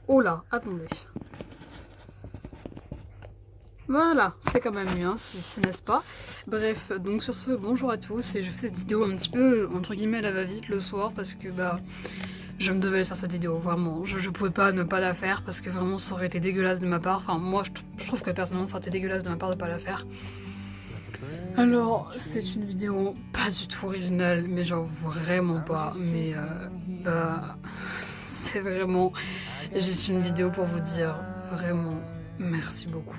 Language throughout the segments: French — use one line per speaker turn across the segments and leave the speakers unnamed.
Oh là, attendez. Voilà, c'est quand même mieux, hein, n'est-ce pas? Bref, donc sur ce, bonjour à tous, et je fais cette vidéo un petit peu, entre guillemets, à la va-vite le soir, parce que, bah, je me devais faire cette vidéo, vraiment. Je pouvais pas ne pas la faire, parce que vraiment, ça aurait été dégueulasse de ma part. Enfin, moi, je trouve que personnellement, ça aurait été dégueulasse de ma part de pas la faire. Alors, c'est une vidéo pas du tout originale, mais genre vraiment pas, mais bah, c'est vraiment juste une vidéo pour vous dire vraiment merci beaucoup.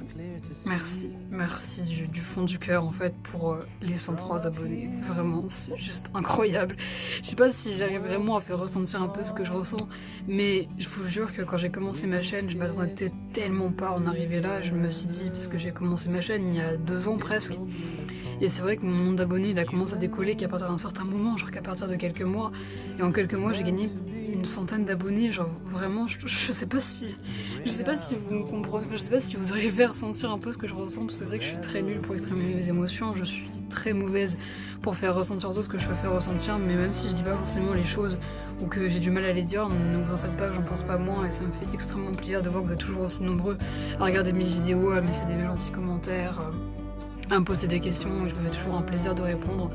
Merci du fond du cœur en fait pour les 103 abonnés. Vraiment, c'est juste incroyable. Je sais pas si j'arrive vraiment à faire ressentir un peu ce que je ressens, mais je vous jure que quand j'ai commencé ma chaîne, je m'attendais tellement pas à en arriver là. Je me suis dit, parce que j'ai commencé ma chaîne il y a 2 ans presque, et c'est vrai que mon nombre d'abonnés il a commencé à décoller qu'à partir d'un certain moment, genre qu'à partir de quelques mois. Et en quelques mois, j'ai gagné une centaine d'abonnés. Genre vraiment, je sais pas si vous me comprenez, enfin, je sais pas si vous arrivez à ressentir un peu ce que je ressens, parce que c'est vrai que je suis très nulle pour exprimer mes émotions. Je suis très mauvaise pour faire ressentir aux autres ce que je peux faire ressentir. Mais même si je dis pas forcément les choses ou que j'ai du mal à les dire, ne vous en faites pas, j'en pense pas moins. Et ça me fait extrêmement plaisir de voir que vous êtes toujours aussi nombreux à regarder mes vidéos, à me laisser des gentils commentaires, à me poser des questions, et je me fais toujours un plaisir de répondre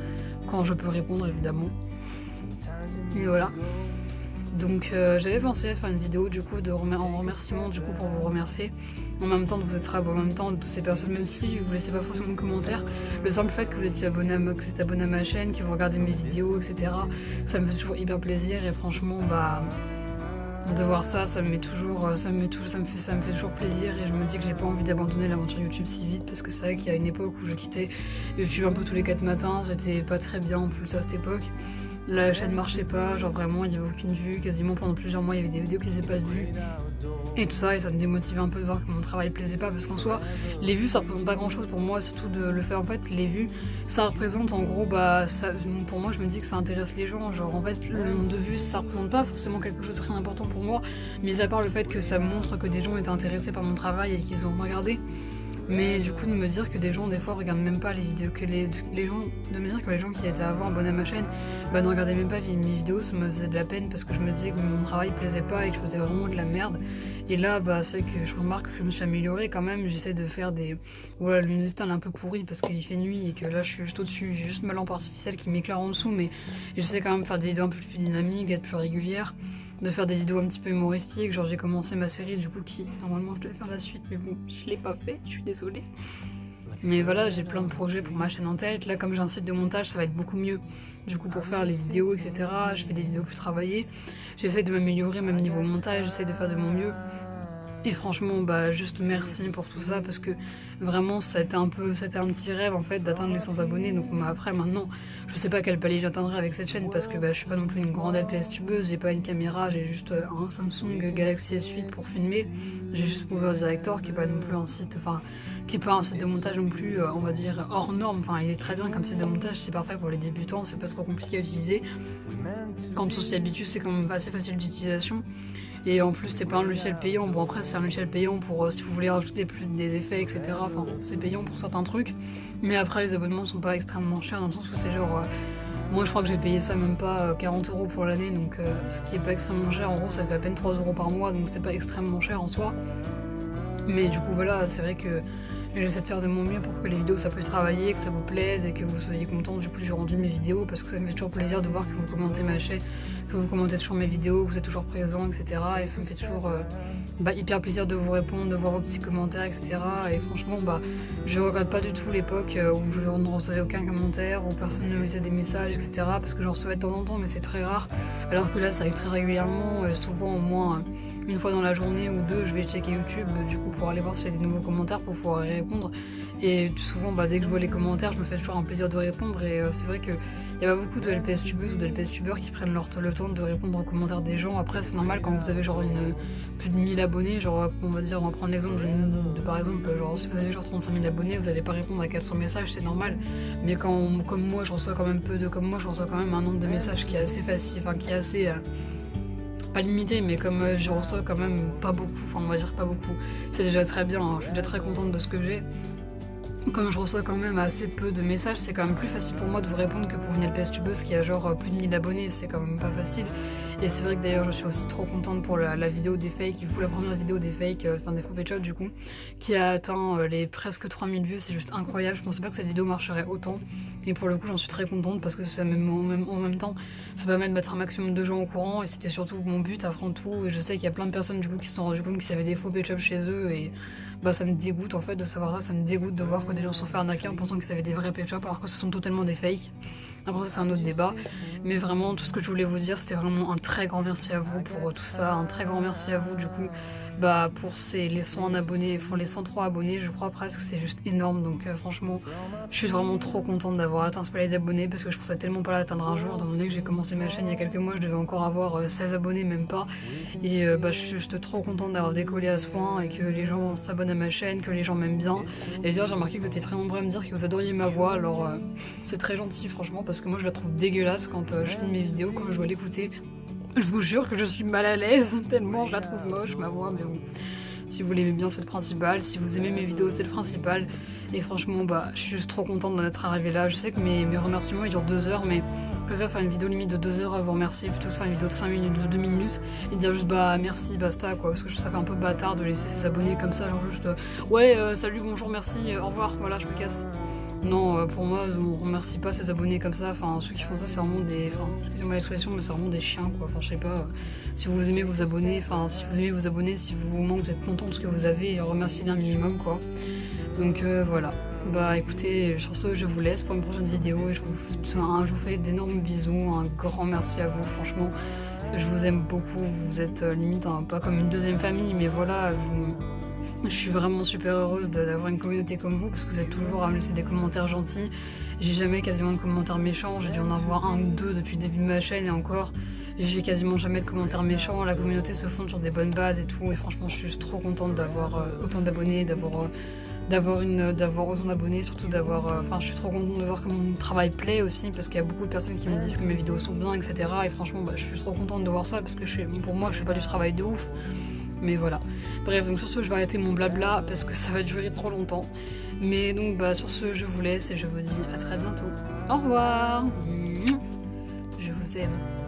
quand je peux répondre évidemment. Et voilà. Donc j'avais pensé à faire une vidéo du coup en remerciement du coup pour vous remercier, en même temps de vous être abonné, en même temps de toutes ces personnes, même si vous laissez pas forcément de commentaires, le simple fait que vous êtes abonné à ma chaîne, que vous regardez mes vidéos, etc. Ça me fait toujours hyper plaisir, et franchement bah de voir ça, ça me fait toujours plaisir, et je me dis que j'ai pas envie d'abandonner l'aventure YouTube si vite, parce que c'est vrai qu'il y a une époque où je quittais YouTube un peu tous les 4 matins, j'étais pas très bien en plus à cette époque. La chaîne marchait pas, genre vraiment il n'y avait aucune vue, quasiment pendant plusieurs mois il y avait des vidéos qui faisaient pas de vues et tout ça, et ça me démotivait un peu de voir que mon travail plaisait pas, parce qu'en soi les vues ça représente pas grand chose pour moi, surtout de le faire en fait. Les vues ça représente en gros, bah ça, pour moi je me dis que ça intéresse les gens, genre en fait le nombre de vues ça représente pas forcément quelque chose de très important pour moi, mis à part le fait que ça montre que des gens étaient intéressés par mon travail et qu'ils ont regardé. Mais du coup de me dire que des gens des fois regardent même pas les vidéos, que les gens, de me dire que les gens qui étaient avant abonnés à ma chaîne bah ne regardaient même pas mes vidéos, ça me faisait de la peine, parce que je me disais que mon travail plaisait pas et que je faisais vraiment de la merde. Et là bah c'est vrai que je remarque que je me suis améliorée quand même, j'essaie de faire des... Voilà, le luminosité elle est un peu pourrie parce qu'il fait nuit et que là je suis juste au-dessus, j'ai juste ma lampe artificielle qui m'éclaire en dessous, mais j'essaie quand même de faire des vidéos un peu plus dynamiques, d'être plus régulière, de faire des vidéos un petit peu humoristiques. Genre j'ai commencé ma série du coup qui normalement je devais faire la suite, mais bon je l'ai pas fait, je suis désolée. Mais voilà, j'ai plein de projets pour ma chaîne en tête. Là comme j'ai un site de montage ça va être beaucoup mieux du coup pour faire les vidéos, etc. Je fais des vidéos plus travaillées, j'essaie de m'améliorer même niveau montage, j'essaie de faire de mon mieux. Et franchement, bah juste merci pour tout ça, parce que vraiment c'était un petit rêve en fait d'atteindre les 100 abonnés. Donc bah, après maintenant, je sais pas quel palier j'atteindrai avec cette chaîne, parce que bah, je suis pas non plus une grande LPS tubeuse, j'ai pas une caméra, j'ai juste un Samsung Galaxy S8 pour filmer, j'ai juste Power Director qui est pas non plus un site, enfin qui est pas un site de montage non plus, on va dire hors norme. Enfin il est très bien comme site de montage, c'est parfait pour les débutants, c'est pas trop compliqué à utiliser. Quand on s'y habitue c'est quand même assez facile d'utilisation. Et en plus c'est pas un logiciel payant, bon après c'est un logiciel payant pour si vous voulez rajouter plus des effets, etc. Enfin c'est payant pour certains trucs, mais après les abonnements sont pas extrêmement chers, dans le sens où c'est genre moi je crois que j'ai payé ça même pas 40 € pour l'année, donc ce qui est pas extrêmement cher, en gros ça fait à peine 3 € par mois, donc c'est pas extrêmement cher en soi. Mais du coup voilà, c'est vrai que j'essaie de faire de mon mieux pour que les vidéos ça puisse travailler, que ça vous plaise et que vous soyez contents du coup du rendu de mes vidéos, parce que ça me fait toujours plaisir de voir que vous commentez ma chaîne, que vous commentez toujours mes vidéos, que vous êtes toujours présents, etc. Et ça me fait toujours hyper plaisir de vous répondre, de voir vos petits commentaires, etc. Et franchement bah je regrette pas du tout l'époque où je ne recevais aucun commentaire, où personne ne me laissait des messages, etc. Parce que j'en recevais de temps en temps, mais c'est très rare, alors que là ça arrive très régulièrement, souvent au moins une fois dans la journée ou deux je vais checker YouTube du coup pour aller voir s'il y a des nouveaux commentaires pour pouvoir y répondre. Et souvent bah, dès que je vois les commentaires je me fais toujours un plaisir de répondre, et c'est vrai que il n'y a pas beaucoup de LPS tubeuses ou de LPS tubeurs qui prennent le temps de répondre aux commentaires des gens. Après c'est normal quand vous avez genre plus de 1000 abonnés, genre on va prendre l'exemple de par exemple genre si vous avez genre 35 000 abonnés, vous n'allez pas répondre à 400 messages, c'est normal. Mais quand comme moi je reçois quand même je reçois quand même un nombre de messages qui est assez facile, enfin qui est assez pas limité, mais comme je reçois quand même pas beaucoup, enfin on va dire pas beaucoup, c'est déjà très bien, hein. Je suis déjà très contente de ce que j'ai. Comme je reçois quand même assez peu de messages, c'est quand même plus facile pour moi de vous répondre que pour une LPS tubeuse qui a genre plus de 1000 abonnés, c'est quand même pas facile. Et c'est vrai que d'ailleurs je suis aussi trop contente pour la vidéo des fakes, du coup la première vidéo des fakes, enfin des faux pet shops du coup, qui a atteint les presque 3000 vues, c'est juste incroyable, je pensais pas que cette vidéo marcherait autant. Et pour le coup j'en suis très contente parce que ça en même temps ça permet de mettre un maximum de gens au courant et c'était surtout mon but avant tout. Et je sais qu'il y a plein de personnes du coup qui se sont rendues compte qu'il y avait des faux pet shops chez eux et bah ça me dégoûte en fait de savoir ça, ça me dégoûte de voir que des gens se sont fait arnaquer en pensant qu'ils avaient des vrais pet shops alors que ce sont totalement des fakes. Après ça c'est un autre débat, mais vraiment tout ce que je voulais vous dire c'était vraiment un très grand merci à vous pour tout ça, un très grand merci à vous du coup bah pour les 100 abonnés, enfin les 103 abonnés je crois presque, c'est juste énorme donc franchement je suis vraiment trop contente d'avoir atteint ce palier d'abonnés parce que je pensais tellement pas l'atteindre un jour, étant donné que j'ai commencé ma chaîne il y a quelques mois je devais encore avoir 16 abonnés même pas et bah je suis juste trop contente d'avoir décollé à ce point et que les gens s'abonnent à ma chaîne, que les gens m'aiment bien. Et d'ailleurs j'ai remarqué que vous étiez très nombreux à me dire que vous adoriez ma voix, alors c'est très gentil franchement parce que moi je la trouve dégueulasse quand je filme mes vidéos, quand je dois l'écouter. Je vous jure que je suis mal à l'aise tellement je la trouve moche ma voix, mais bon. Si vous l'aimez bien c'est le principal, si vous aimez mes vidéos c'est le principal. Et franchement bah je suis juste trop contente d'en être arrivée là. Je sais que mes remerciements ils durent 2 heures mais je préfère faire une vidéo limite de 2 heures à vous remercier plutôt que faire une vidéo de 5 minutes, de 2 minutes et dire juste bah merci basta quoi, parce que ça fait un peu bâtard de laisser ses abonnés comme ça genre juste ouais salut bonjour merci au revoir voilà je me casse. Non, pour moi, on remercie pas ses abonnés comme ça. Enfin, ceux qui font ça, c'est vraiment des. Enfin, excusez-moi l'expression, mais c'est vraiment des chiens, quoi. Enfin, je sais pas. Si vous aimez vous abonner, enfin, si vous aimez vous abonner, si vous, au moins vous êtes content de ce que vous avez, remerciez-les un minimum, quoi. Donc voilà. Bah écoutez, sur ce, je vous laisse pour une prochaine vidéo. Et je vous fais d'énormes bisous. Un grand merci à vous, franchement. Je vous aime beaucoup. Vous êtes limite pas comme une deuxième famille, mais voilà. Je suis vraiment super heureuse d'avoir une communauté comme vous parce que vous êtes toujours à me laisser des commentaires gentils. J'ai jamais quasiment de commentaires méchants, j'ai dû en avoir un ou deux depuis le début de ma chaîne et encore j'ai quasiment jamais de commentaires méchants. La communauté se fonde sur des bonnes bases et tout et franchement je suis juste trop contente d'avoir autant d'abonnés, d'avoir autant d'abonnés, surtout d'avoir... Enfin je suis trop contente de voir que mon travail plaît aussi parce qu'il y a beaucoup de personnes qui me disent que mes vidéos sont bien etc. Et franchement bah, je suis trop contente de voir ça parce que pour moi je fais pas du travail de ouf. Mais voilà. Bref, donc sur ce, je vais arrêter mon blabla parce que ça va durer trop longtemps. Mais donc, bah, sur ce, je vous laisse et je vous dis à très bientôt. Au revoir. Je vous aime.